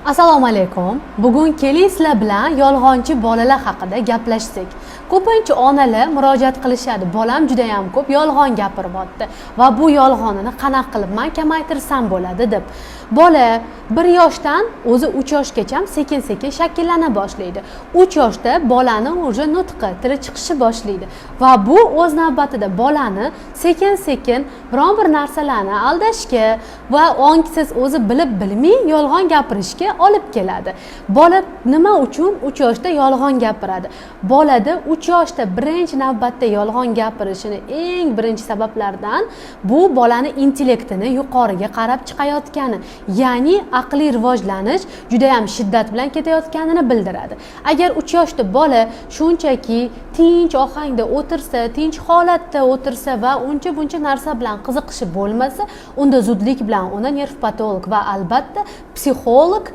Assalomu alaykum. Bugun keling sizlar bilan yolg'onchi bolalar haqida gaplashsak. Ko'pincha onalar murojaat qilishadi. Bolam juda ham ko'p yolg'on gapiryapti va bu yolg'onini qanaqa qilib men kamaytirsam bo'ladi deb. Bola 1 yoshdan o'zi 3 yoshgacha sekin-sekin shakllana boshlaydi. 3 yoshda bolani o'zi nutqi, tili chiqishi boshlaydi va bu o'z navbatida bolani sekin-sekin biron bir narsalarni aldashga va ongsiz o'zi bilib bilmay yolg'on gapirishga olib keladi. Bola nima uchun 3 yoshda yolg'on gapiradi? Bolada 3 yoshda birinchi navbatda yolg'on gapirishini eng birinchi sabablardan bu bolani intellektini yuqoriga qarab chiqayotgani, ya'ni aqliy rivojlanish juda ham shiddat bilan ketayotganini bildiradi. Agar 3 yoshda bola shunchaki tinch ohangda o'tirsa, tinch holatda o'tirsa va uncha buncha narsa bilan qiziqishi bo'lmasa, unda zudlik bilan uni nervpatolog va albatta psixolog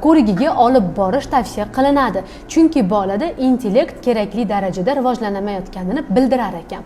ko'rigiga olib borish tavsiya qilinadi. Chunki bolada intellekt kerakli darajada rivojlanamayotganini bildirar ekan.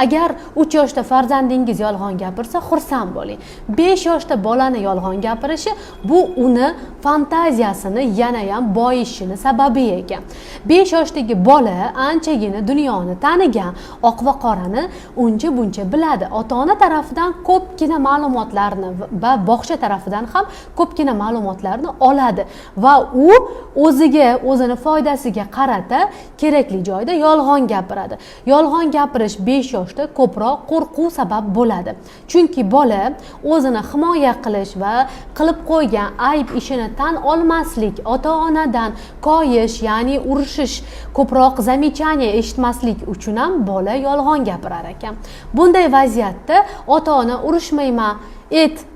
Agar 3 yoshda farzandingiz yolg'on gapirsa, xursand bo'ling. 5 yoshda bolani yolg'on gapirishi bu uni fantaziyasini yana ham boyishini sababi ekan. 5 yoshdagi bola anchagina dunyoni tanigan, oq va qorani uncha buncha biladi. Ota-ona tarafidan ko'pgina ma'lumotlarni va bog'cha tarafidan ham ko'pgina ma'lumotlarni oladi va u o'zini foydasiga qarata kerakli joyda yolg'on gapiradi. Yolg'on gapirish 5 yoshda ko'proq qo'rquv sabab bo'ladi. Chunki bola o'zini himoya qilish va qilib qo'ygan ayb ishini tan olmaslik, ota-onadan koyish, ya'ni urishish, ko'proq zamechaniya eshitmaslik uchun ham bola yolg'on gapirar ekan. Bunday vaziyatda ota-ona urishmayman,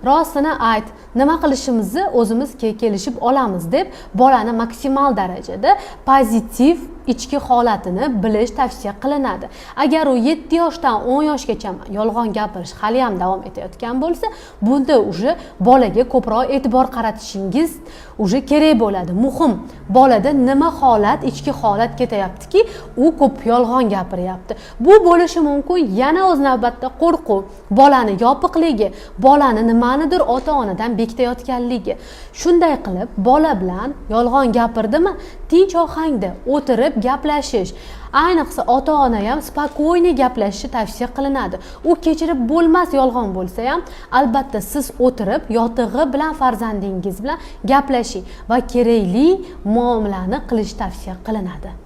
rostini ayt, nima qilishimizni o'zimiz kelishib olamiz deb bolani maksimal darajada pozitiv ichki holatini bilish tavsiya qilinadi. Agar u 7 yoshdan 10 yoshgacha yolg'on gapirish hali ham davom etayotgan bo'lsa, bunda uje bolaga ko'proq e'tibor qaratishingiz uje kerak bo'ladi. Muhim, bolada nima holat, ichki holat ketayaptiki, u ko'p yolg'on gapiryapti. Bu bo'lishi mumkin yana o'z navbatda qo'rquv, bolani yopiqligi, bolani nimanidir ota-onadan bekitayotganligi. Shunday qilib, bola bilan yolg'on gapirdimi, tinch ohangda o'tirib gaplashish, ayniqsa ota-ona ham spokойniy gaplashishi tavsiya qilinadi. U kechirib bo'lmas yolg'on bo'lsa ham, albatta siz o'tirib yotig'i bilan farzandingiz bilan gaplashing va kerakli muomalani qilish tavsiya qilinadi.